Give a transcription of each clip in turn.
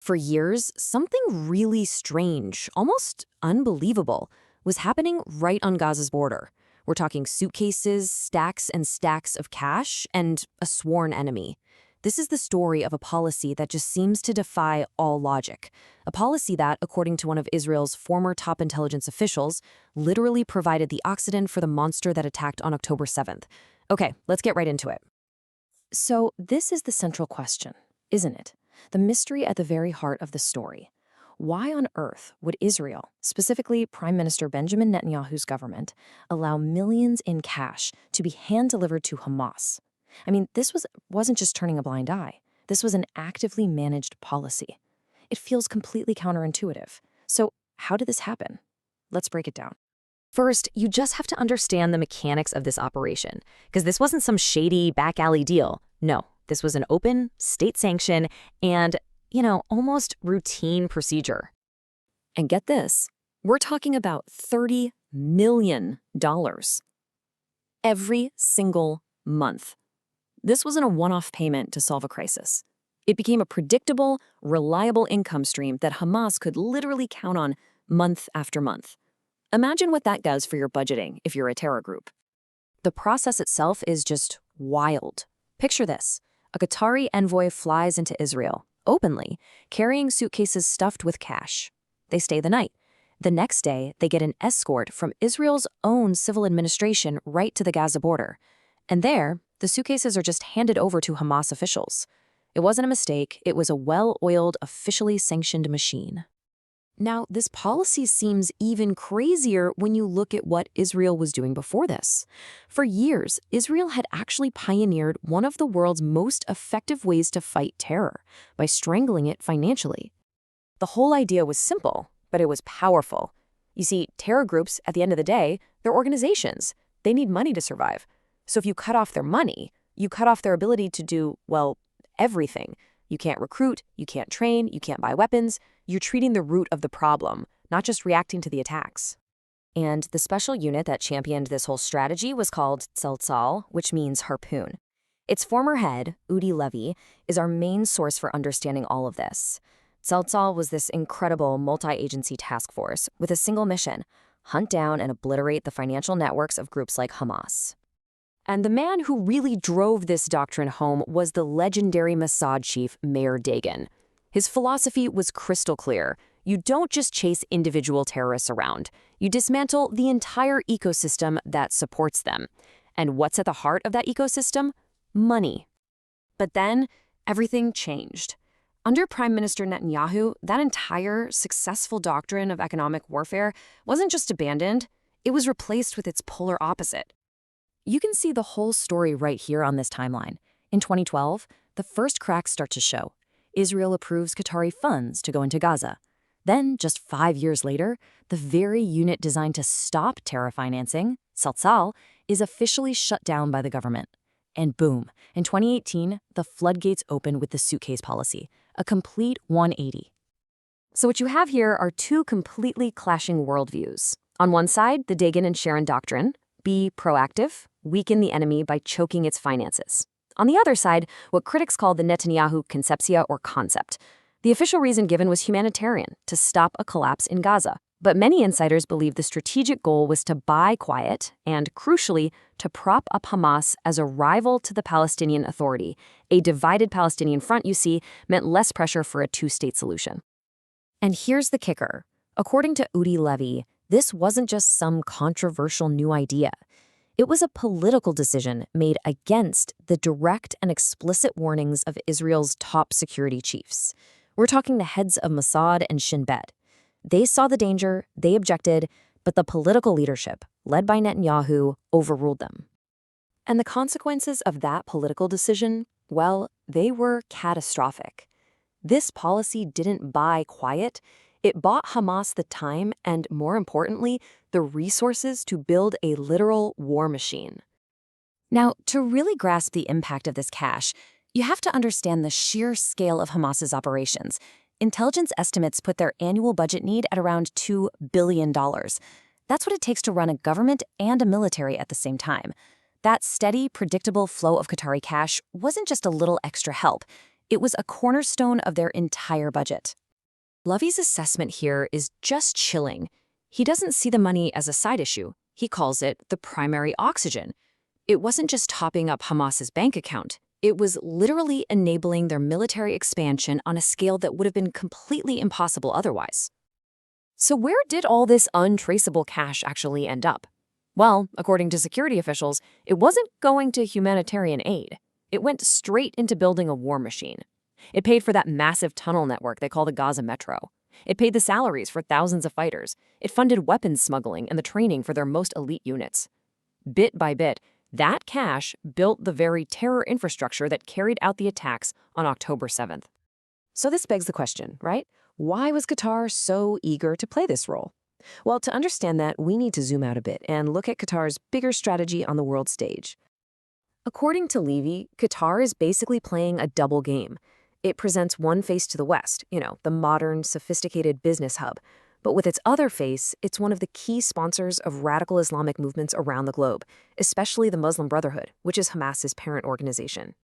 For years, something really strange, almost unbelievable, was happening right on Gaza's border. We're talking suitcases, stacks and stacks of cash, and a sworn enemy. This is the story of a policy that just seems to defy all logic. A policy that, according to one of Israel's former top intelligence officials, literally provided the oxygen for the monster that attacked on October 7th. Okay, let's get right into it. So this is the central question, isn't it? The mystery at the very heart of the story. Why on earth would Israel, specifically Prime Minister Benjamin Netanyahu's government, allow millions in cash to be hand-delivered to Hamas? I mean, this wasn't just turning a blind eye. This was an actively managed policy. It feels completely counterintuitive. So how did this happen? Let's break it down. First, you just have to understand the mechanics of this operation, because this wasn't some shady back alley deal. No, this was an open, state-sanctioned, and, almost routine procedure. And get this, we're talking about $30 million every single month. This wasn't a one-off payment to solve a crisis. It became a predictable, reliable income stream that Hamas could literally count on month after month. Imagine what that does for your budgeting if you're a terror group. The process itself is just wild. Picture this. A Qatari envoy flies into Israel, openly, carrying suitcases stuffed with cash. They stay the night. The next day, they get an escort from Israel's own civil administration right to the Gaza border. And there, the suitcases are just handed over to Hamas officials. It wasn't a mistake. It was a well-oiled, officially sanctioned machine. Now, this policy seems even crazier when you look at what Israel was doing before this. For years, Israel had actually pioneered one of the world's most effective ways to fight terror, by strangling it financially. The whole idea was simple, but it was powerful. You see, terror groups, at the end of the day, they're organizations. They need money to survive. So if you cut off their money, you cut off their ability to do, everything. You can't recruit, you can't train, you can't buy weapons. You're treating the root of the problem, not just reacting to the attacks. And the special unit that championed this whole strategy was called Tzeltal, which means harpoon. Its former head, Udi Levy, is our main source for understanding all of this. Tzeltal was this incredible multi-agency task force with a single mission: hunt down and obliterate the financial networks of groups like Hamas. And the man who really drove this doctrine home was the legendary Mossad chief, Meir Dagan. His philosophy was crystal clear. You don't just chase individual terrorists around. You dismantle the entire ecosystem that supports them. And what's at the heart of that ecosystem? Money. But then, everything changed. Under Prime Minister Netanyahu, that entire successful doctrine of economic warfare wasn't just abandoned, it was replaced with its polar opposite. You can see the whole story right here on this timeline. In 2012, the first cracks start to show. Israel approves Qatari funds to go into Gaza. Then, just 5 years later, the very unit designed to stop terror financing, Tzeltal, is officially shut down by the government. And boom, in 2018, the floodgates open with the suitcase policy, a complete 180. So what you have here are two completely clashing worldviews. On one side, the Dagan and Sharon doctrine: be proactive, weaken the enemy by choking its finances. On the other side, what critics call the Netanyahu concepcia or concept. The official reason given was humanitarian, to stop a collapse in Gaza. But many insiders believe the strategic goal was to buy quiet and, crucially, to prop up Hamas as a rival to the Palestinian Authority. A divided Palestinian front, you see, meant less pressure for a two-state solution. And here's the kicker. According to Udi Levy, this wasn't just some controversial new idea. It was a political decision made against the direct and explicit warnings of Israel's top security chiefs. We're talking the heads of Mossad and Shin Bet. They saw the danger, they objected, but the political leadership, led by Netanyahu, overruled them. And the consequences of that political decision, they were catastrophic. This policy didn't buy quiet. It bought Hamas the time and, more importantly, the resources to build a literal war machine. Now, to really grasp the impact of this cash, you have to understand the sheer scale of Hamas's operations. Intelligence estimates put their annual budget need at around $2 billion. That's what it takes to run a government and a military at the same time. That steady, predictable flow of Qatari cash wasn't just a little extra help. It was a cornerstone of their entire budget. Levy's assessment here is just chilling. He doesn't see the money as a side issue. He calls it the primary oxygen. It wasn't just topping up Hamas's bank account. It was literally enabling their military expansion on a scale that would have been completely impossible otherwise. So where did all this untraceable cash actually end up? Well, according to security officials, it wasn't going to humanitarian aid. It went straight into building a war machine. It paid for that massive tunnel network they call the Gaza Metro. It paid the salaries for thousands of fighters. It funded weapons smuggling and the training for their most elite units. Bit by bit, that cash built the very terror infrastructure that carried out the attacks on October 7th. So this begs the question, right? Why was Qatar so eager to play this role? Well, to understand that, we need to zoom out a bit and look at Qatar's bigger strategy on the world stage. According to Levy, Qatar is basically playing a double game. It presents one face to the West, the modern, sophisticated business hub. But with its other face, it's one of the key sponsors of radical Islamic movements around the globe, especially the Muslim Brotherhood, which is Hamas's parent organization.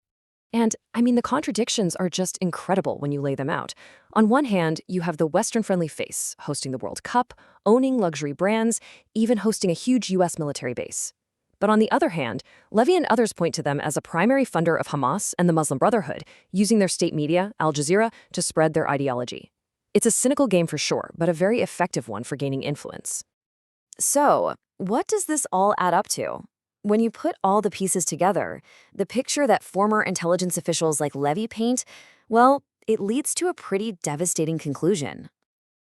And, the contradictions are just incredible when you lay them out. On one hand, you have the Western-friendly face, hosting the World Cup, owning luxury brands, even hosting a huge U.S. military base. But on the other hand, Levy and others point to them as a primary funder of Hamas and the Muslim Brotherhood, using their state media, Al Jazeera, to spread their ideology. It's a cynical game for sure, but a very effective one for gaining influence. So, what does this all add up to? When you put all the pieces together, the picture that former intelligence officials like Levy paint, well, it leads to a pretty devastating conclusion.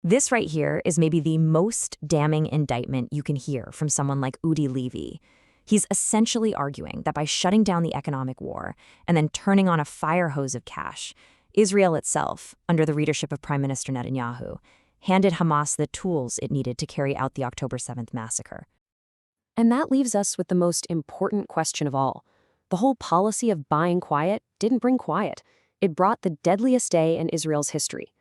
This right here is maybe the most damning indictment you can hear from someone like Udi Levy. He's essentially arguing that by shutting down the economic war and then turning on a fire hose of cash, Israel itself, under the leadership of Prime Minister Netanyahu, handed Hamas the tools it needed to carry out the October 7th massacre. And that leaves us with the most important question of all. The whole policy of buying quiet didn't bring quiet. It brought the deadliest day in Israel's history.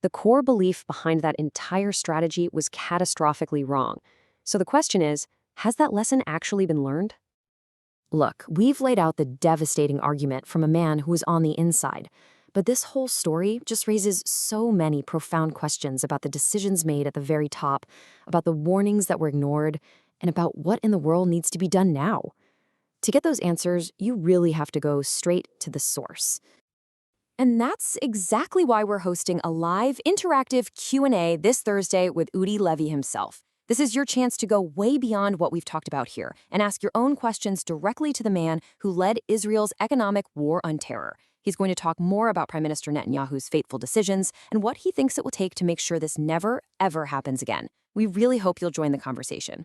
The core belief behind that entire strategy was catastrophically wrong. So the question is, has that lesson actually been learned? Look, we've laid out the devastating argument from a man who was on the inside. But this whole story just raises so many profound questions about the decisions made at the very top, about the warnings that were ignored, and about what in the world needs to be done now. To get those answers, you really have to go straight to the source. And that's exactly why we're hosting a live, interactive Q&A this Thursday with Udi Levy himself. This is your chance to go way beyond what we've talked about here and ask your own questions directly to the man who led Israel's economic war on terror. He's going to talk more about Prime Minister Netanyahu's fateful decisions and what he thinks it will take to make sure this never, ever happens again. We really hope you'll join the conversation.